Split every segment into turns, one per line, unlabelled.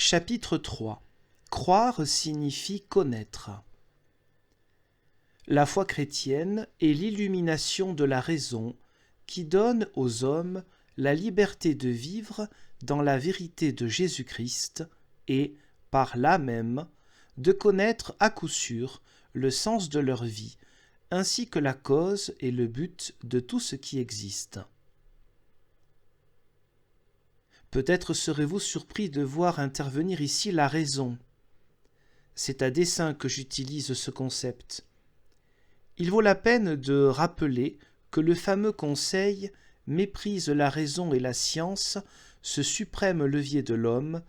Chapitre 3. Croire signifie connaître. La foi chrétienne est l'illumination de la raison qui donne aux hommes la liberté de vivre dans la vérité de Jésus-Christ et, par là même, de connaître à coup sûr le sens de leur vie, ainsi que la cause et le but de tout ce qui existe. Peut-être serez-vous surpris de voir intervenir ici la raison. C'est à dessein que j'utilise ce concept. Il vaut la peine de rappeler que le fameux conseil méprise la raison et la science, ce suprême levier de l'homme,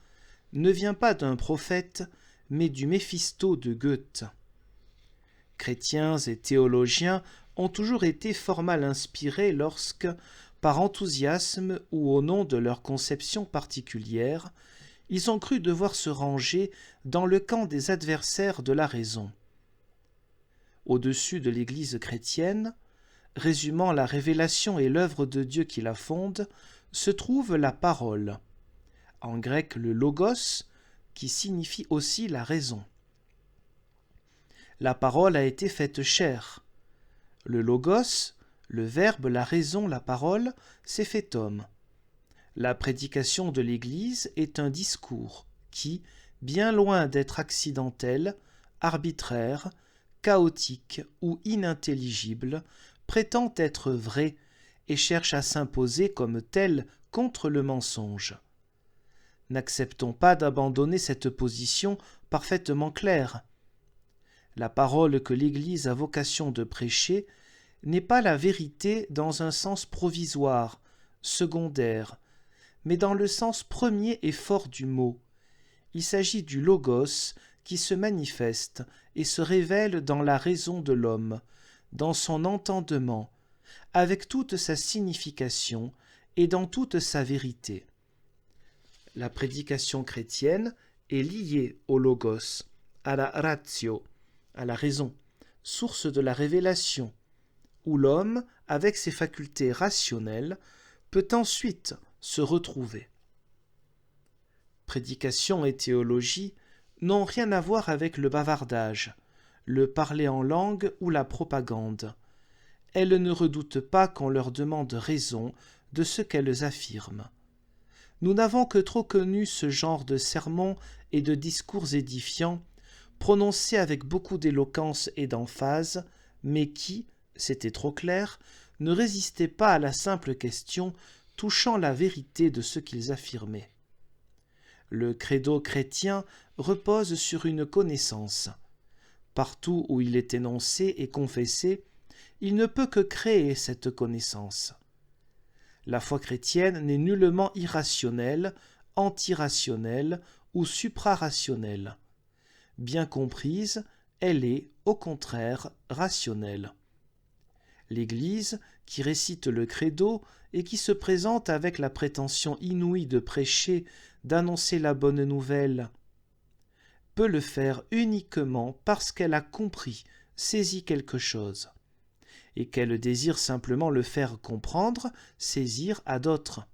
ne vient pas d'un prophète, mais du Méphisto de Goethe. Chrétiens et théologiens ont toujours été fort mal inspirés lorsque, par enthousiasme ou au nom de leur conception particulière, ils ont cru devoir se ranger dans le camp des adversaires de la raison. Au-dessus de l'Église chrétienne, résumant la révélation et l'œuvre de Dieu qui la fonde, se trouve la parole, en grec le logos, qui signifie aussi la raison. La parole a été faite chair. Le logos, le verbe, la raison, la parole, s'est fait homme. La prédication de l'Église est un discours qui, bien loin d'être accidentel, arbitraire, chaotique ou inintelligible, prétend être vrai et cherche à s'imposer comme tel contre le mensonge. N'acceptons pas d'abandonner cette position parfaitement claire. La parole que l'Église a vocation de prêcher n'est pas la vérité dans un sens provisoire, secondaire, mais dans le sens premier et fort du mot. Il s'agit du logos qui se manifeste et se révèle dans la raison de l'homme, dans son entendement, avec toute sa signification et dans toute sa vérité. La prédication chrétienne est liée au logos, à la ratio, à la raison, source de la révélation, où l'homme, avec ses facultés rationnelles, peut ensuite se retrouver. Prédication et théologie n'ont rien à voir avec le bavardage, le parler en langue ou la propagande. Elles ne redoutent pas qu'on leur demande raison de ce qu'elles affirment. Nous n'avons que trop connu ce genre de sermons et de discours édifiants, prononcés avec beaucoup d'éloquence et d'emphase, mais qui, c'était trop clair, ne résistaient pas à la simple question touchant la vérité de ce qu'ils affirmaient. Le credo chrétien repose sur une connaissance. Partout où il est énoncé et confessé, il ne peut que créer cette connaissance. La foi chrétienne n'est nullement irrationnelle, antirationnelle ou suprarationnelle. Bien comprise, elle est, au contraire, rationnelle. L'Église, qui récite le credo et qui se présente avec la prétention inouïe de prêcher, d'annoncer la bonne nouvelle, peut le faire uniquement parce qu'elle a compris, saisi quelque chose, et qu'elle désire simplement le faire comprendre, saisir à d'autres.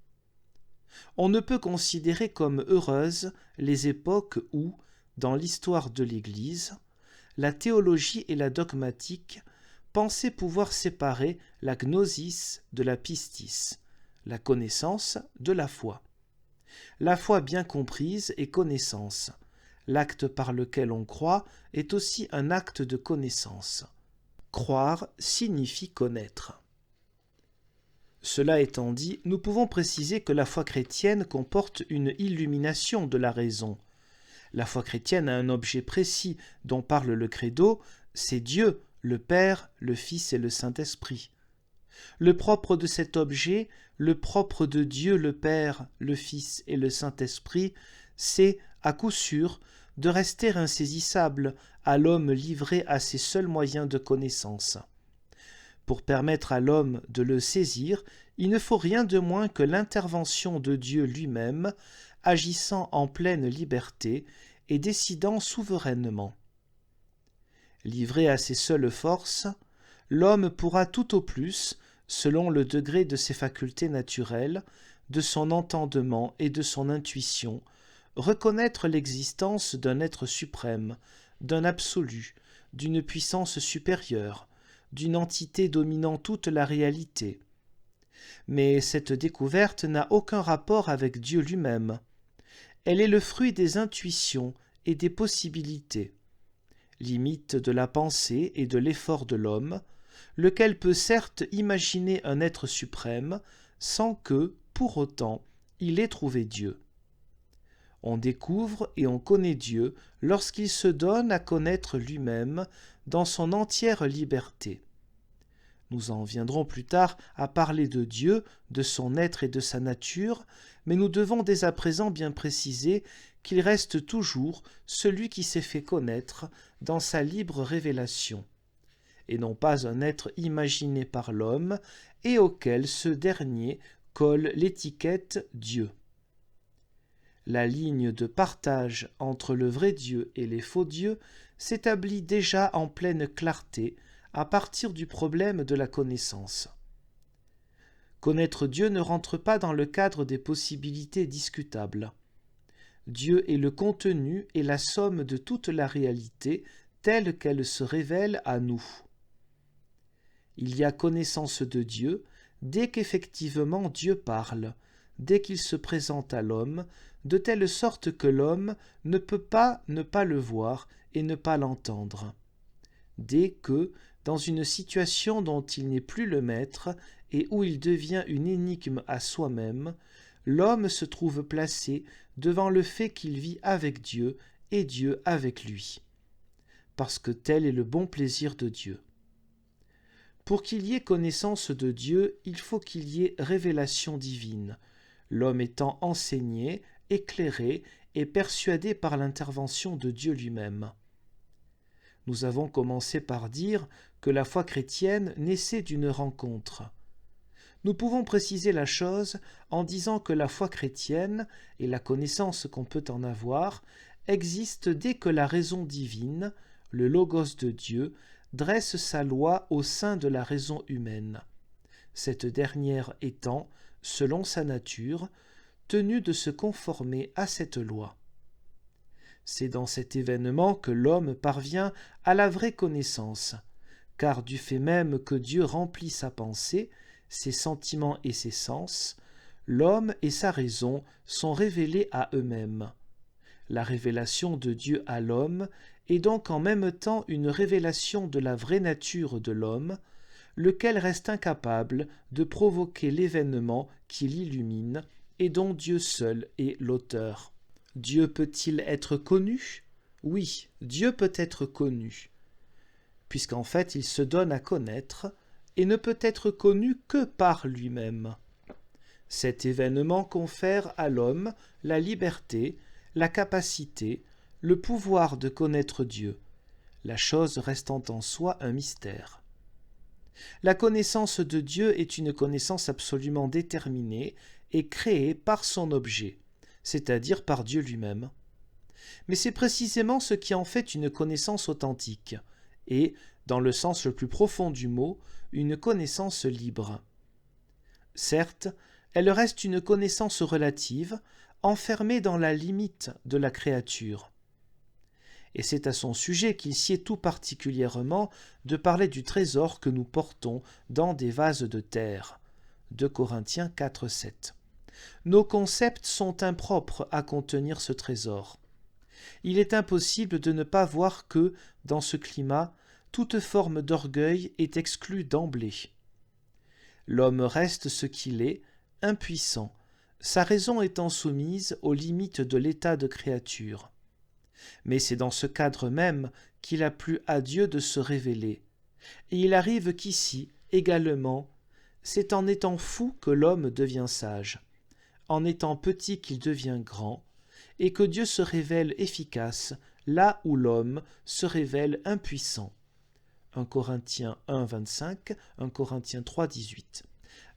On ne peut considérer comme heureuses les époques où, dans l'histoire de l'Église, la théologie et la dogmatique pensaient pouvoir séparer la gnosis de la pistis, la connaissance de la foi. La foi bien comprise est connaissance. L'acte par lequel on croit est aussi un acte de connaissance. Croire signifie connaître. Cela étant dit, nous pouvons préciser que la foi chrétienne comporte une illumination de la raison. La foi chrétienne a un objet précis dont parle le credo, c'est Dieu, le Père, le Fils et le Saint-Esprit. Le propre de cet objet, le propre de Dieu le Père, le Fils et le Saint-Esprit, c'est, à coup sûr, de rester insaisissable à l'homme livré à ses seuls moyens de connaissance. Pour permettre à l'homme de le saisir, il ne faut rien de moins que l'intervention de Dieu lui-même, agissant en pleine liberté et décidant souverainement. Livré à ses seules forces, l'homme pourra tout au plus, selon le degré de ses facultés naturelles, de son entendement et de son intuition, reconnaître l'existence d'un être suprême, d'un absolu, d'une puissance supérieure, d'une entité dominant toute la réalité. Mais cette découverte n'a aucun rapport avec Dieu lui-même. Elle est le fruit des intuitions et des possibilités, limite de la pensée et de l'effort de l'homme, lequel peut certes imaginer un être suprême sans que, pour autant, il ait trouvé Dieu. On découvre et on connaît Dieu lorsqu'il se donne à connaître lui-même dans son entière liberté. Nous en viendrons plus tard à parler de Dieu, de son être et de sa nature, mais nous devons dès à présent bien préciser qu'il reste toujours celui qui s'est fait connaître dans sa libre révélation, et non pas un être imaginé par l'homme et auquel ce dernier colle l'étiquette Dieu. La ligne de partage entre le vrai Dieu et les faux dieux s'établit déjà en pleine clarté à partir du problème de la connaissance. Connaître Dieu ne rentre pas dans le cadre des possibilités discutables. Dieu est le contenu et la somme de toute la réalité telle qu'elle se révèle à nous. Il y a connaissance de Dieu dès qu'effectivement Dieu parle, dès qu'il se présente à l'homme, de telle sorte que l'homme ne peut pas ne pas le voir et ne pas l'entendre. Dès que, dans une situation dont il n'est plus le maître et où il devient une énigme à soi-même, l'homme se trouve placé devant le fait qu'il vit avec Dieu et Dieu avec lui, parce que tel est le bon plaisir de Dieu. Pour qu'il y ait connaissance de Dieu, il faut qu'il y ait révélation divine, l'homme étant enseigné, éclairé et persuadé par l'intervention de Dieu lui-même. Nous avons commencé par dire que la foi chrétienne naissait d'une rencontre. Nous pouvons préciser la chose en disant que la foi chrétienne et la connaissance qu'on peut en avoir existent dès que la raison divine, le logos de Dieu, dresse sa loi au sein de la raison humaine, cette dernière étant, selon sa nature, tenue de se conformer à cette loi. C'est dans cet événement que l'homme parvient à la vraie connaissance, car du fait même que Dieu remplit sa pensée, ses sentiments et ses sens, l'homme et sa raison sont révélés à eux-mêmes. La révélation de Dieu à l'homme est donc en même temps une révélation de la vraie nature de l'homme, lequel reste incapable de provoquer l'événement qui l'illumine et dont Dieu seul est l'auteur. Dieu peut-il être connu? Oui, Dieu peut être connu, puisqu'en fait il se donne à connaître et ne peut être connu que par lui-même. Cet événement confère à l'homme la liberté, la capacité, le pouvoir de connaître Dieu, la chose restant en soi un mystère. La connaissance de Dieu est une connaissance absolument déterminée et créée par son objet, c'est-à-dire par Dieu lui-même. Mais c'est précisément ce qui en fait une connaissance authentique, et, dans le sens le plus profond du mot, une connaissance libre. Certes, elle reste une connaissance relative, enfermée dans la limite de la créature. Et c'est à son sujet qu'il sied tout particulièrement de parler du trésor que nous portons dans des vases de terre. 2 Corinthiens 4, 7. Nos concepts sont impropres à contenir ce trésor. Il est impossible de ne pas voir que, dans ce climat, toute forme d'orgueil est exclue d'emblée. L'homme reste ce qu'il est, impuissant, sa raison étant soumise aux limites de l'état de créature. Mais c'est dans ce cadre même qu'il a plu à Dieu de se révéler. Et il arrive qu'ici, également, c'est en étant fou que l'homme devient sage, en étant petit qu'il devient grand, et que Dieu se révèle efficace là où l'homme se révèle impuissant. 1 Corinthiens 1, 25, 1 Corinthiens 3, 18.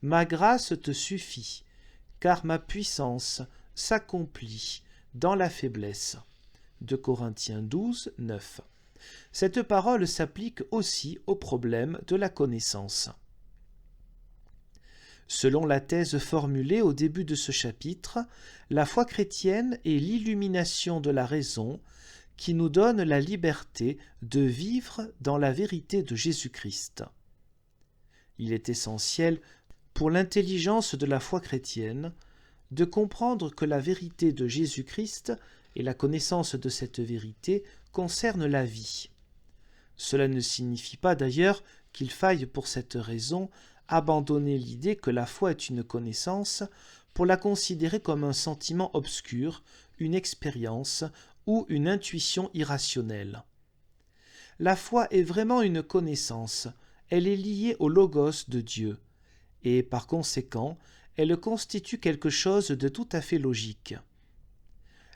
Ma grâce te suffit, car ma puissance s'accomplit dans la faiblesse. 2 Corinthiens 12, 9. Cette parole s'applique aussi au problème de la connaissance. Selon la thèse formulée au début de ce chapitre, la foi chrétienne est l'illumination de la raison qui nous donne la liberté de vivre dans la vérité de Jésus-Christ. Il est essentiel pour l'intelligence de la foi chrétienne de comprendre que la vérité de Jésus-Christ et la connaissance de cette vérité concernent la vie. Cela ne signifie pas d'ailleurs qu'il faille pour cette raison abandonner l'idée que la foi est une connaissance pour la considérer comme un sentiment obscur, une expérience ou une intuition irrationnelle. La foi est vraiment une connaissance, elle est liée au Logos de Dieu, et par conséquent, elle constitue quelque chose de tout à fait logique.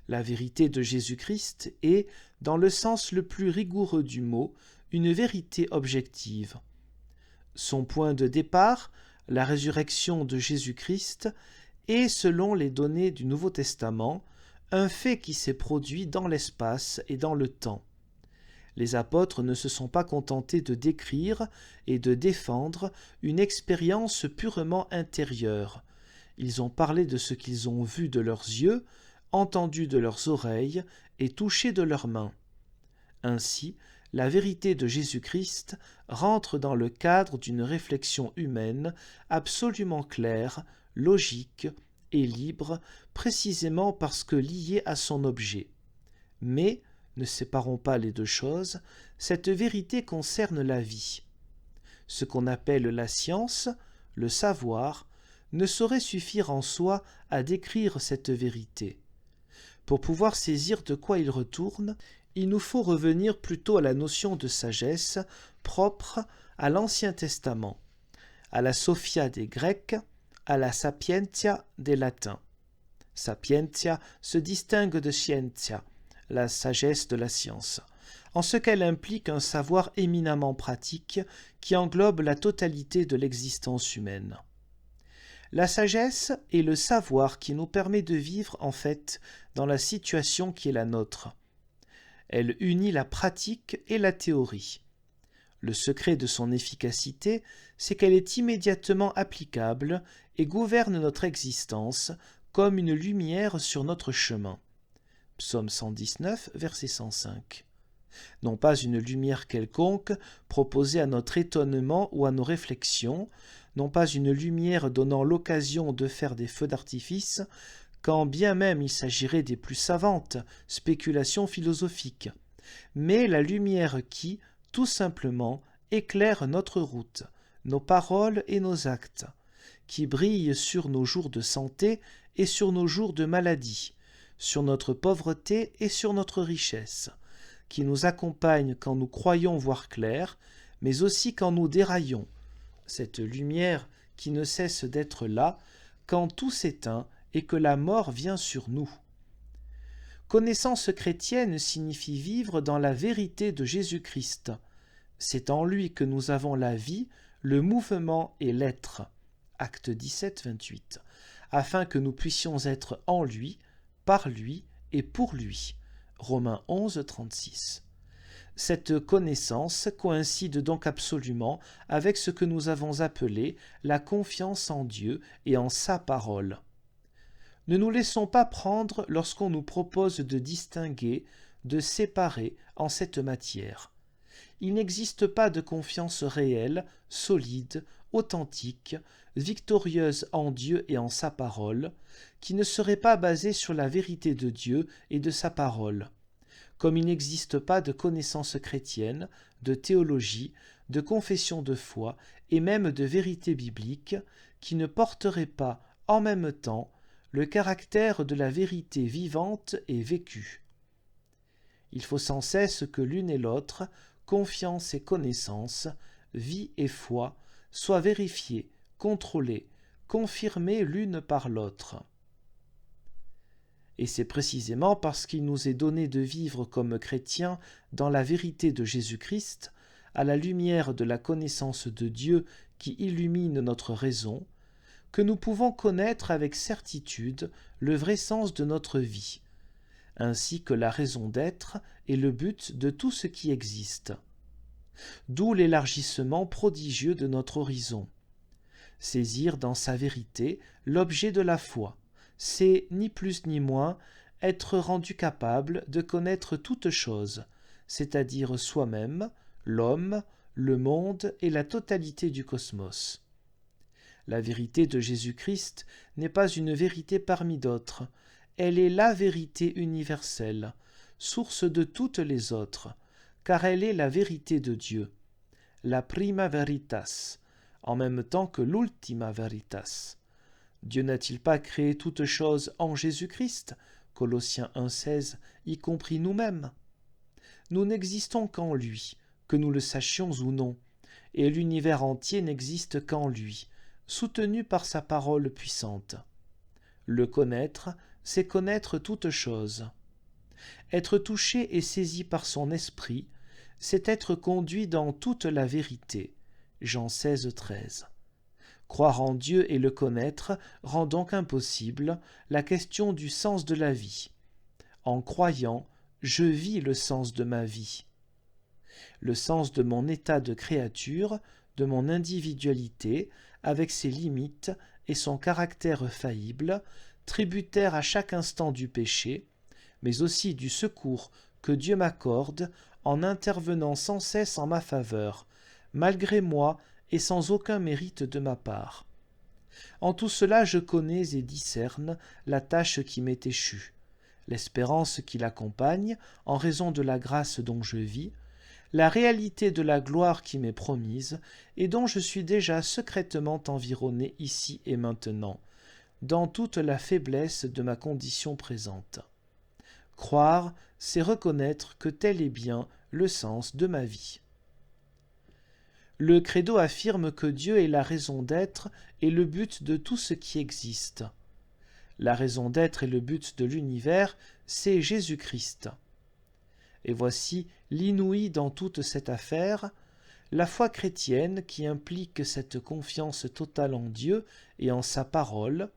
La vérité de Jésus-Christ est, dans le sens le plus rigoureux du mot, une vérité objective. Son point de départ, la résurrection de Jésus-Christ, est, selon les données du Nouveau Testament, un fait qui s'est produit dans l'espace et dans le temps. Les apôtres ne se sont pas contentés de décrire et de défendre une expérience purement intérieure. Ils ont parlé de ce qu'ils ont vu de leurs yeux, entendu de leurs oreilles et touché de leurs mains. Ainsi, la vérité de Jésus-Christ rentre dans le cadre d'une réflexion humaine absolument claire, logique et libre, précisément parce que liée à son objet. Mais, ne séparons pas les deux choses, cette vérité concerne la vie. Ce qu'on appelle la science, le savoir, ne saurait suffire en soi à décrire cette vérité. Pour pouvoir saisir de quoi il retourne, il nous faut revenir plutôt à la notion de sagesse propre à l'Ancien Testament, à la Sophia des Grecs, à la Sapientia des Latins. Sapientia se distingue de scientia, la sagesse de la science, en ce qu'elle implique un savoir éminemment pratique qui englobe la totalité de l'existence humaine. La sagesse est le savoir qui nous permet de vivre en fait dans la situation qui est la nôtre. Elle unit la pratique et la théorie. Le secret de son efficacité, c'est qu'elle est immédiatement applicable et gouverne notre existence comme une lumière sur notre chemin. Psaume 119, verset 105. Non pas une lumière quelconque proposée à notre étonnement ou à nos réflexions, non pas une lumière donnant l'occasion de faire des feux d'artifice, quand bien même il s'agirait des plus savantes spéculations philosophiques, mais la lumière qui, tout simplement, éclaire notre route, nos paroles et nos actes, qui brille sur nos jours de santé et sur nos jours de maladie, sur notre pauvreté et sur notre richesse, qui nous accompagne quand nous croyons voir clair, mais aussi quand nous déraillons, cette lumière qui ne cesse d'être là quand tout s'éteint et que la mort vient sur nous. Connaissance chrétienne signifie vivre dans la vérité de Jésus-Christ. C'est en lui que nous avons la vie, le mouvement et l'être. Acte 17, 28. Afin que nous puissions être en lui, par lui et pour lui. Romains 11, 36. Cette connaissance coïncide donc absolument avec ce que nous avons appelé la confiance en Dieu et en sa parole. Ne nous laissons pas prendre lorsqu'on nous propose de distinguer, de séparer en cette matière. Il n'existe pas de confiance réelle, solide, authentique, victorieuse en Dieu et en sa parole, qui ne serait pas basée sur la vérité de Dieu et de sa parole. Comme il n'existe pas de connaissance chrétienne, de théologie, de confession de foi et même de vérité biblique qui ne porterait pas en même temps le caractère de la vérité vivante et vécue. Il faut sans cesse que l'une et l'autre, confiance et connaissance, vie et foi, soient vérifiées, contrôlées, confirmées l'une par l'autre. Et c'est précisément parce qu'il nous est donné de vivre comme chrétiens dans la vérité de Jésus-Christ, à la lumière de la connaissance de Dieu qui illumine notre raison, que nous pouvons connaître avec certitude le vrai sens de notre vie, ainsi que la raison d'être et le but de tout ce qui existe. D'où l'élargissement prodigieux de notre horizon. Saisir dans sa vérité l'objet de la foi, c'est ni plus ni moins être rendu capable de connaître toute chose, c'est-à-dire soi-même, l'homme, le monde et la totalité du cosmos. La vérité de Jésus-Christ n'est pas une vérité parmi d'autres, elle est la vérité universelle, source de toutes les autres, car elle est la vérité de Dieu, la prima veritas, en même temps que l'ultima veritas. Dieu n'a-t-il pas créé toutes choses en Jésus-Christ, Colossiens 1,16, y compris nous-mêmes? Nous n'existons qu'en lui, que nous le sachions ou non, et l'univers entier n'existe qu'en lui, soutenu par sa parole puissante. Le connaître, c'est connaître toute chose. Être touché et saisi par son esprit, c'est être conduit dans toute la vérité. Jean 16, 13. Croire en Dieu et le connaître rend donc impossible la question du sens de la vie. En croyant, je vis le sens de ma vie. Le sens de mon état de créature, de mon individualité, avec ses limites et son caractère faillible, tributaire à chaque instant du péché, mais aussi du secours que Dieu m'accorde en intervenant sans cesse en ma faveur, malgré moi et sans aucun mérite de ma part. En tout cela, je connais et discerne la tâche qui m'est échue, l'espérance qui l'accompagne en raison de la grâce dont je vis, la réalité de la gloire qui m'est promise et dont je suis déjà secrètement environné ici et maintenant, dans toute la faiblesse de ma condition présente. Croire, c'est reconnaître que tel est bien le sens de ma vie. Le credo affirme que Dieu est la raison d'être et le but de tout ce qui existe. La raison d'être et le but de l'univers, c'est Jésus-Christ. Et voici l'inouï dans toute cette affaire, la foi chrétienne qui implique cette confiance totale en Dieu et en sa parole,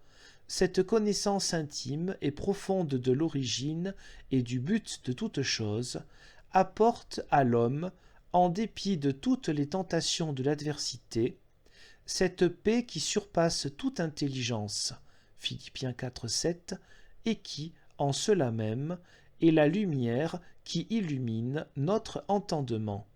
cette connaissance intime et profonde de l'origine et du but de toute chose, apporte à l'homme, en dépit de toutes les tentations de l'adversité, cette paix qui surpasse toute intelligence, Philippiens 4,7, et qui, en cela même, est la lumière qui illumine notre entendement.